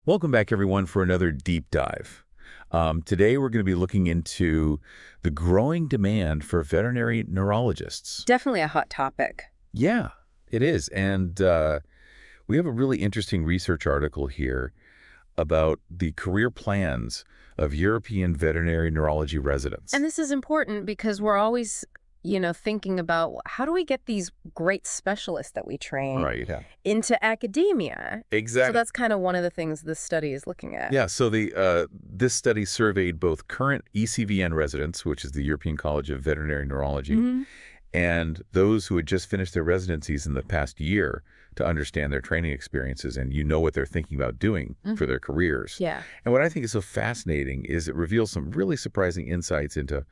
Welcome back, everyone, for another deep dive. Today, we're going to be looking into the growing demand for veterinary neurologists. Definitely a hot topic. Yeah, it is. And we have a really interesting research article here about the career plans of European veterinary neurology residents. And this is important because we're always, thinking about how do we get these great specialists that we train into academia? Exactly. So that's kind of one of the things this study is looking at. Yeah, so this study surveyed both current ECVN residents, which is the European College of Veterinary Neurology, and those who had just finished their residencies in the past year to understand their training experiences and what they're thinking about doing for their careers. Yeah. And what I think is so fascinating is it reveals some really surprising insights into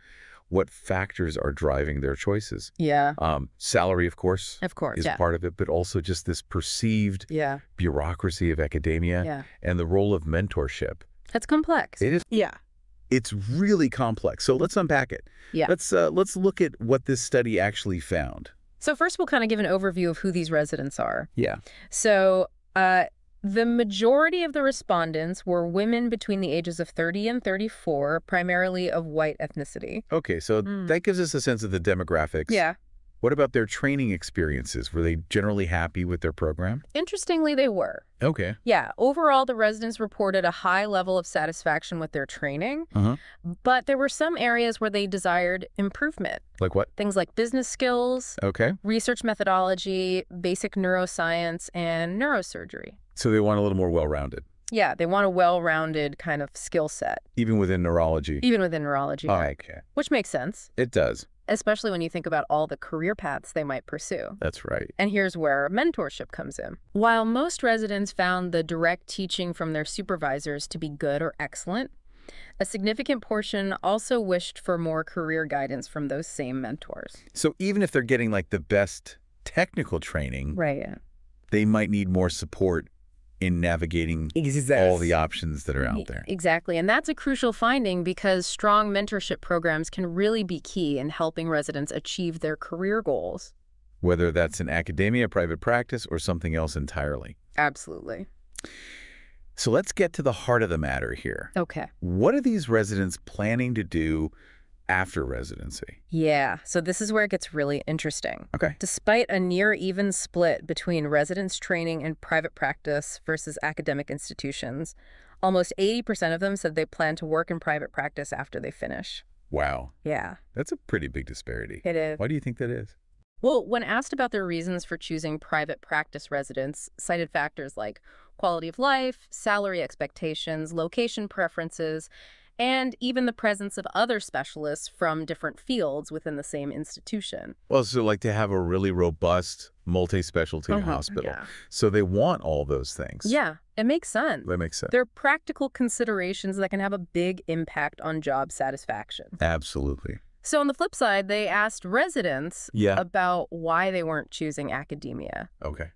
what factors are driving their choices. Yeah. Salary, of course, is yeah. part of it, but also just this perceived bureaucracy of academia and the role of mentorship. That's complex. It is. Yeah. It's really complex. So let's unpack it. Yeah. Let's look at what this study actually found. So first, we'll kind of give an overview of who these residents are. Yeah. So the majority of the respondents were women between the ages of 30 and 34, primarily of white ethnicity. Okay, so that gives us a sense of the demographics. Yeah. What about their training experiences? Were they generally happy with their program? Interestingly, they were. Okay. Yeah. Overall, the residents reported a high level of satisfaction with their training, but there were some areas where they desired improvement. Like what? Things like business skills, research methodology, basic neuroscience, and neurosurgery. So they want a little more well-rounded. Yeah, they want a well-rounded kind of skill set. Even within neurology? Even within neurology. Okay. Which makes sense. It does. Especially when you think about all the career paths they might pursue. That's right. And here's where mentorship comes in. While most residents found the direct teaching from their supervisors to be good or excellent, a significant portion also wished for more career guidance from those same mentors. So even if they're getting like the best technical training, they might need more support in navigating all the options that are out there. Exactly. And that's a crucial finding because strong mentorship programs can really be key in helping residents achieve their career goals. Whether that's in academia, private practice, or something else entirely. Absolutely. So let's get to the heart of the matter here. Okay. What are these residents planning to do after residency? Yeah, so this is where it gets really interesting. Okay. Despite a near even split between residents training in private practice versus academic institutions, almost 80% of them said they plan to work in private practice after they finish. Wow. Yeah. That's a pretty big disparity. It is. Why do you think that is? Well, when asked about their reasons for choosing private practice, residents cited factors like quality of life, salary expectations, location preferences, and even the presence of other specialists from different fields within the same institution. Well, so like to have a really robust multi-specialty hospital. Yeah. So they want all those things. Yeah, it makes sense. That makes sense. They're practical considerations that can have a big impact on job satisfaction. Absolutely. So on the flip side, they asked residents about why they weren't choosing academia. Okay.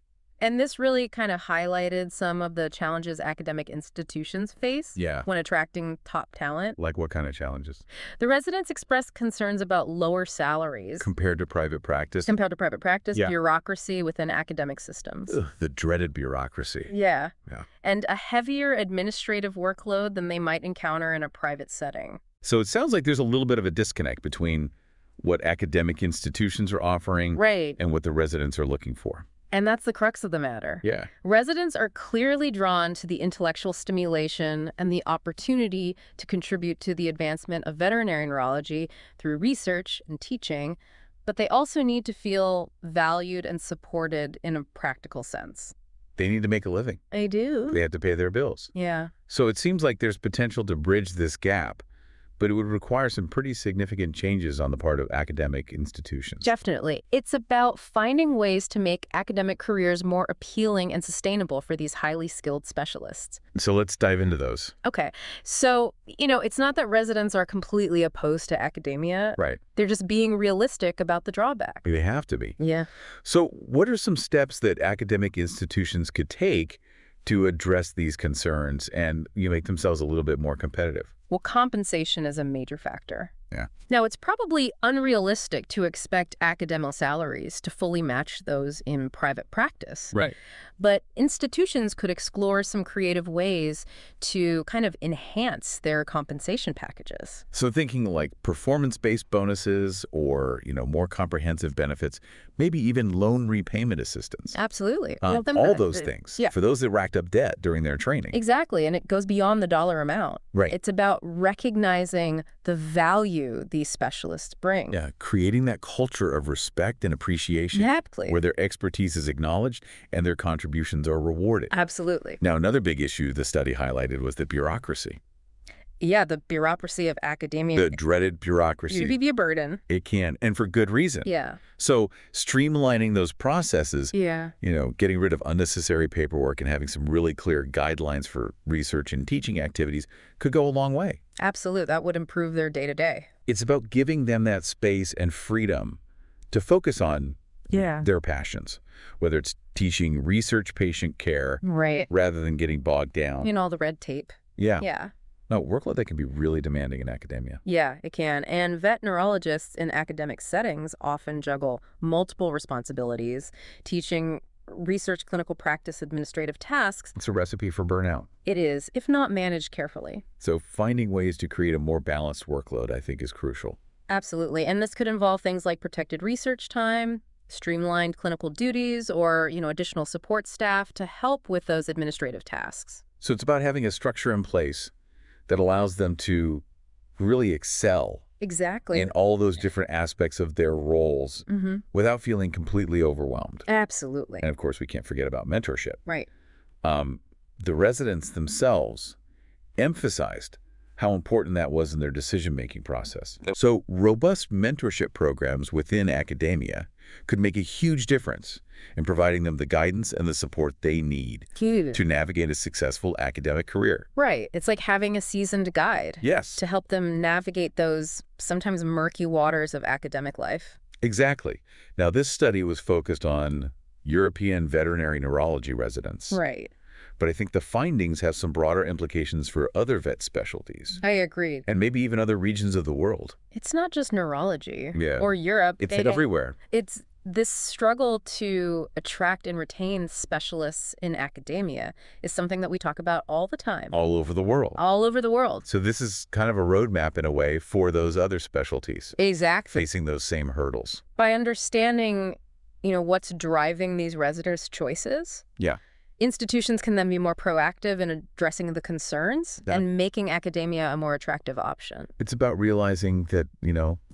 And this really kind of highlighted some of the challenges academic institutions face when attracting top talent. Like what kind of challenges? The residents expressed concerns about lower salaries. Compared to private practice? Bureaucracy within academic systems. Ugh, the dreaded bureaucracy. Yeah. And a heavier administrative workload than they might encounter in a private setting. So it sounds like there's a little bit of a disconnect between what academic institutions are offering and what the residents are looking for. And that's the crux of the matter. Yeah. Residents are clearly drawn to the intellectual stimulation and the opportunity to contribute to the advancement of veterinary neurology through research and teaching, but they also need to feel valued and supported in a practical sense. They need to make a living. They do. They have to pay their bills. Yeah. So it seems like there's potential to bridge this gap, but it would require some pretty significant changes on the part of academic institutions. Definitely. It's about finding ways to make academic careers more appealing and sustainable for these highly skilled specialists. So let's dive into those. Okay. So, it's not that residents are completely opposed to academia. Right. They're just being realistic about the drawback. They have to be. Yeah. So what are some steps that academic institutions could take to address these concerns and make themselves a little bit more competitive? Well, compensation is a major factor. Yeah. Now, it's probably unrealistic to expect academic salaries to fully match those in private practice. Right. But institutions could explore some creative ways to kind of enhance their compensation packages. So thinking like performance-based bonuses or, more comprehensive benefits, maybe even loan repayment assistance. Absolutely. All those things Yeah. for those that racked up debt during their training. Exactly, and it goes beyond the dollar amount. Right. It's about recognizing the value these specialists bring. Yeah, creating that culture of respect and appreciation Exactly. where their expertise is acknowledged and their contributions are rewarded. Absolutely. Now, another big issue the study highlighted was the bureaucracy. Yeah, the bureaucratcy of academia The dreaded can bureaucracy. be a burden. It can, and for good reason. Yeah. So streamlining those processes, Yeah. getting rid of unnecessary paperwork and having some really clear guidelines for research and teaching activities could go a long way. Absolutely. That would improve their day-to-day. It's about giving them that space and freedom to focus on their passions, whether it's teaching research patient care Right. rather than getting bogged down. All the red tape. Yeah. Yeah. No, workload that can be really demanding in academia. Yeah, it can. And vet neurologists in academic settings often juggle multiple responsibilities, teaching research, clinical practice, administrative tasks. It's a recipe for burnout. It is, if not managed carefully. So finding ways to create a more balanced workload, I think, is crucial. Absolutely. And this could involve things like protected research time, streamlined clinical duties, or, additional support staff to help with those administrative tasks. So it's about having a structure in place that allows them to really excel Exactly. in all those different aspects of their roles without feeling completely overwhelmed. Absolutely. And of course, we can't forget about mentorship. Right. The residents themselves emphasized how important that was in their decision-making process. So robust mentorship programs within academia could make a huge difference in providing them the guidance and the support they need Huge. to navigate a successful academic career. Right. It's like having a seasoned guide. Yes. To help them navigate those sometimes murky waters of academic life. Exactly. Now, this study was focused on European veterinary neurology residents. Right. But I think the findings have some broader implications for other vet specialties. I agree. And maybe even other regions of the world. It's not just neurology. Yeah. Or Europe. It's everywhere. It's this struggle to attract and retain specialists in academia is something that we talk about all the time. All over the world. All over the world. So this is kind of a roadmap in a way for those other specialties. Exactly. Facing those same hurdles. By understanding, what's driving these residents' choices. Yeah. Institutions can then be more proactive in addressing the concerns and making academia a more attractive option. It's about realizing that,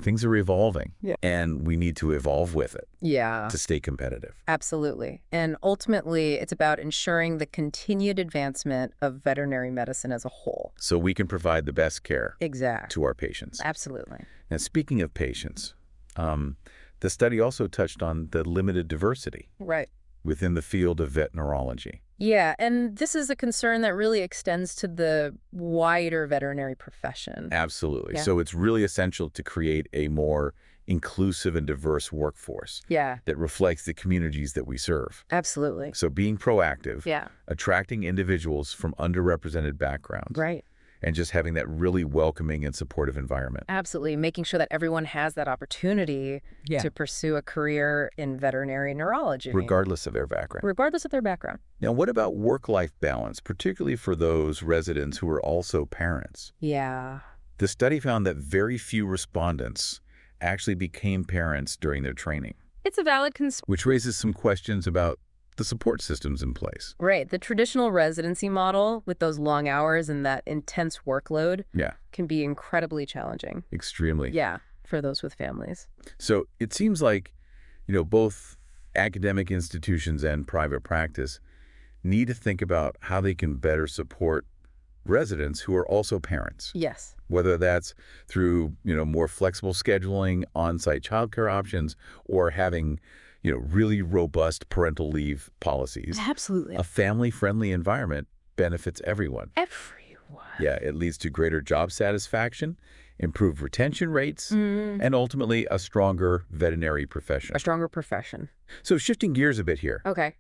things are evolving and we need to evolve with it to stay competitive. Absolutely. And ultimately, it's about ensuring the continued advancement of veterinary medicine as a whole. So we can provide the best care to our patients. Absolutely. Now, speaking of patients, the study also touched on the limited diversity. Right. Within the field of vet neurology. Yeah, and this is a concern that really extends to the wider veterinary profession. Absolutely. Yeah. So it's really essential to create a more inclusive and diverse workforce that reflects the communities that we serve. Absolutely. So being proactive, Yeah. attracting individuals from underrepresented backgrounds, Right. and just having that really welcoming and supportive environment. Absolutely. Making sure that everyone has that opportunity to pursue a career in veterinary neurology. Regardless of their background. Regardless of their background. Now, what about work-life balance, particularly for those residents who are also parents? Yeah. The study found that very few respondents actually became parents during their training, It's a valid concern. which raises some questions about the support systems in place. Right. The traditional residency model with those long hours and that intense workload can be incredibly challenging. Extremely. Yeah, for those with families. So it seems like, both academic institutions and private practice need to think about how they can better support residents who are also parents. Yes. Whether that's through, more flexible scheduling, on-site childcare options, or having really robust parental leave policies. Absolutely. A family-friendly environment benefits everyone. Everyone. Yeah, it leads to greater job satisfaction, improved retention rates, and ultimately a stronger veterinary profession. A stronger profession. So shifting gears a bit here. Okay.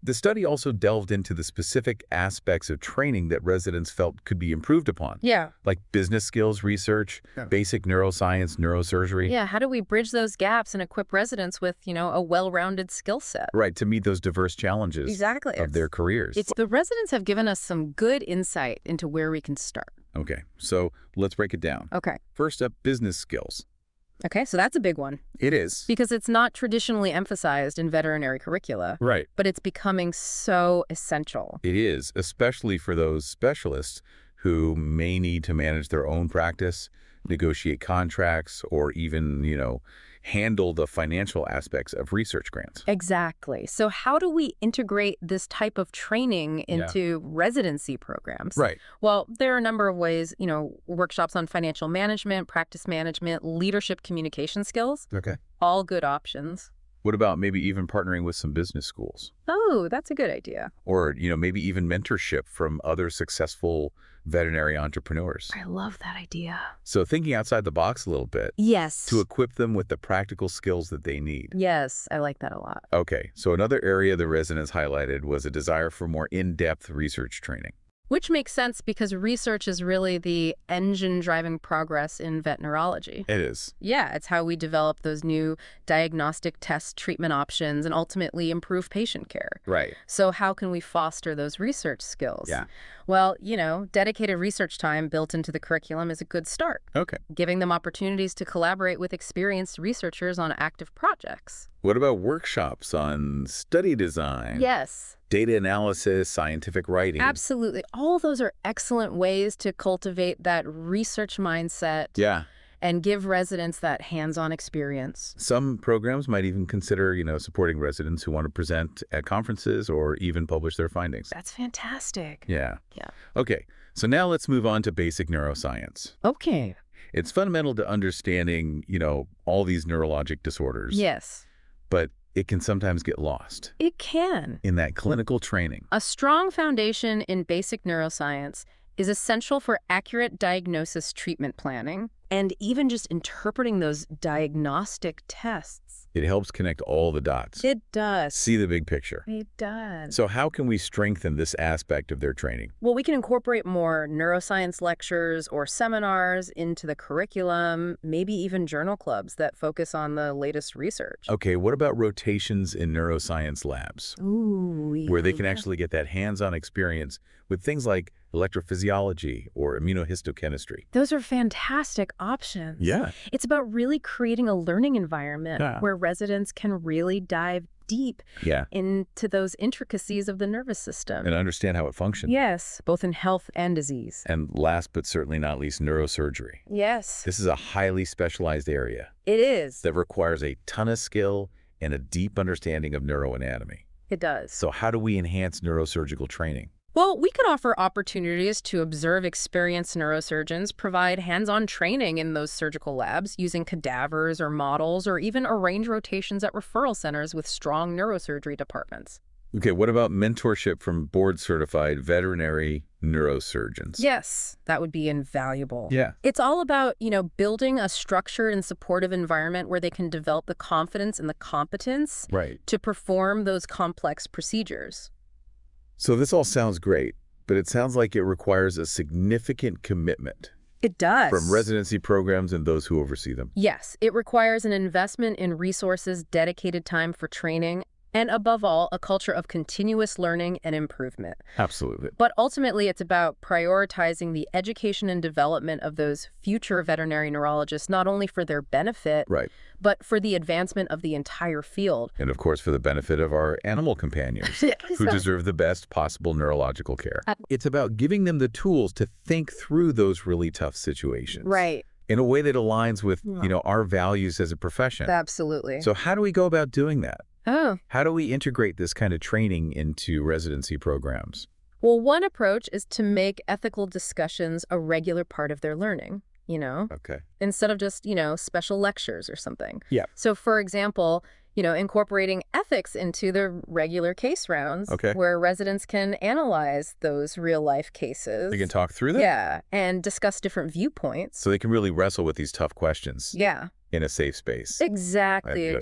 The study also delved into the specific aspects of training that residents felt could be improved upon, Yeah. like business skills research, basic neuroscience, neurosurgery. Yeah, how do we bridge those gaps and equip residents with, a well-rounded skill set? Right, to meet those diverse challenges Exactly. of their careers. The residents have given us some good insight into where we can start. Okay, so let's break it down. Okay. First up, business skills. Okay, so that's a big one. It is. Because it's not traditionally emphasized in veterinary curricula. Right. But it's becoming so essential. It is, especially for those specialists who may need to manage their own practice, negotiate contracts, or even, handle the financial aspects of research grants. Exactly. So how do we integrate this type of training into residency programs? Right. Well, there are a number of ways, workshops on financial management, practice management, leadership communication skills. Okay. All good options. What about maybe even partnering with some business schools? Oh, that's a good idea. Or, maybe even mentorship from other successful veterinary entrepreneurs. I love that idea. So thinking outside the box a little bit. Yes. To equip them with the practical skills that they need. Yes, I like that a lot. Okay, so another area the residents highlighted was a desire for more in-depth research training. Which makes sense because research is really the engine driving progress in vet neurology. It is. Yeah, it's how we develop those new diagnostic test treatment options and ultimately improve patient care. Right. So how can we foster those research skills? Yeah. Well, dedicated research time built into the curriculum is a good start. Okay. Giving them opportunities to collaborate with experienced researchers on active projects. What about workshops on study design? Yes. Data analysis, scientific writing? Absolutely. All those are excellent ways to cultivate that research mindset. Yeah. And give residents that hands-on experience. Some programs might even consider, supporting residents who want to present at conferences or even publish their findings. That's fantastic. Yeah. Yeah. Okay, so now let's move on to basic neuroscience. Okay. It's fundamental to understanding, all these neurologic disorders. Yes. But it can sometimes get lost. It can. In that clinical training. A strong foundation in basic neuroscience is essential for accurate diagnosis treatment planning and even just interpreting those diagnostic tests. It helps connect all the dots. It does. See the big picture. It does. So how can we strengthen this aspect of their training? Well, we can incorporate more neuroscience lectures or seminars into the curriculum, maybe even journal clubs that focus on the latest research. Okay, what about rotations in neuroscience labs? Ooh, where they can actually get that hands-on experience with things like electrophysiology or immunohistochemistry. Those are fantastic options. Yeah. It's about really creating a learning environment where residents can really dive deep into those intricacies of the nervous system. And understand how it functions. Yes, both in health and disease. And last but certainly not least, neurosurgery. Yes. This is a highly specialized area. It is. That requires a ton of skill and a deep understanding of neuroanatomy. It does. So how do we enhance neurosurgical training? Well, we could offer opportunities to observe experienced neurosurgeons, provide hands-on training in those surgical labs using cadavers or models, or even arrange rotations at referral centers with strong neurosurgery departments. Okay, what about mentorship from board-certified veterinary neurosurgeons? Yes, that would be invaluable. Yeah. It's all about, building a structured and supportive environment where they can develop the confidence and the competence to perform those complex procedures. So this all sounds great, but it sounds like it requires a significant commitment. It does. From residency programs and those who oversee them. Yes, it requires an investment in resources, dedicated time for training, and above all, a culture of continuous learning and improvement. Absolutely. But ultimately, it's about prioritizing the education and development of those future veterinary neurologists, not only for their benefit, but for the advancement of the entire field. And of course, for the benefit of our animal companions who deserve the best possible neurological care. It's about giving them the tools to think through those really tough situations. Right. In a way that aligns with, our values as a profession. Absolutely. So how do we go about doing that? Oh. How do we integrate this kind of training into residency programs? Well, one approach is to make ethical discussions a regular part of their learning, Okay. instead of just, special lectures or something. Yeah. So, for example, incorporating ethics into the regular case rounds where residents can analyze those real-life cases. They can talk through them? Yeah, and discuss different viewpoints. So they can really wrestle with these tough questions. Yeah. In a safe space. Exactly.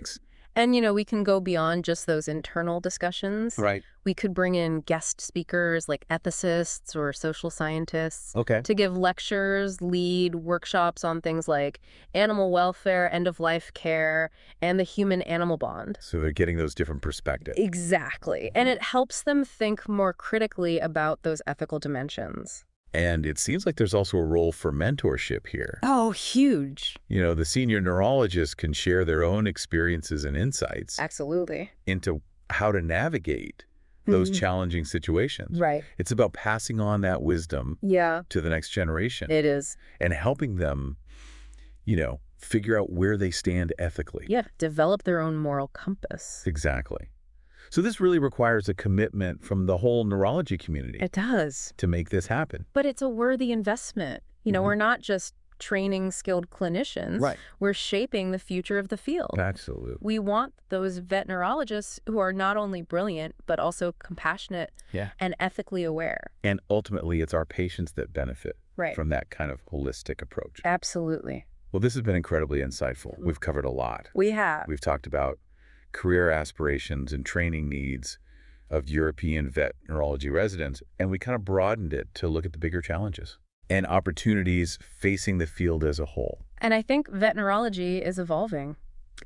And, we can go beyond just those internal discussions. Right. We could bring in guest speakers like ethicists or social scientists Okay. to give lectures, lead workshops on things like animal welfare, end-of-life care, and the human-animal bond. So they're getting those different perspectives. Exactly. And it helps them think more critically about those ethical dimensions. And it seems like there's also a role for mentorship here. Oh, huge. The senior neurologists can share their own experiences and insights Absolutely. into how to navigate those challenging situations. Right. It's about passing on that wisdom to the next generation. It is. And helping them, figure out where they stand ethically. Yeah, develop their own moral compass. Exactly. So this really requires a commitment from the whole neurology community. It does. To make this happen. But it's a worthy investment. We're not just training skilled clinicians. Right. We're shaping the future of the field. Absolutely. We want those vet neurologists who are not only brilliant, but also compassionate and ethically aware. And ultimately, it's our patients that benefit from that kind of holistic approach. Absolutely. Well, this has been incredibly insightful. We've covered a lot. We have. We've talked about career aspirations and training needs of European vet neurology residents, and we kind of broadened it to look at the bigger challenges and opportunities facing the field as a whole. And I think vet neurology is evolving.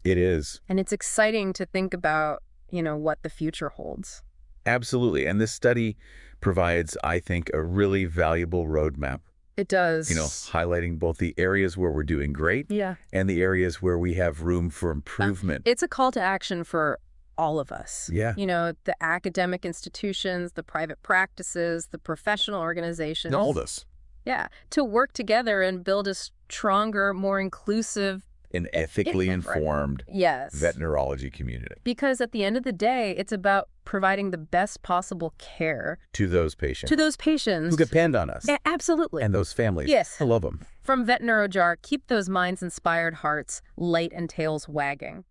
It is. And it's exciting to think about, what the future holds. Absolutely. And this study provides, I think, a really valuable roadmap. It does. Highlighting both the areas where we're doing great and the areas where we have room for improvement. It's a call to action for all of us. Yeah. The academic institutions, the private practices, the professional organizations. All this. Yeah. To work together and build a stronger, more inclusive, an ethically informed vet neurology community. Because at the end of the day, it's about providing the best possible care to those patients. Who depend on us. Yeah, absolutely. And those families. Yes. I love them. From Vet NeuroJar, keep those minds inspired, hearts light, and tails wagging.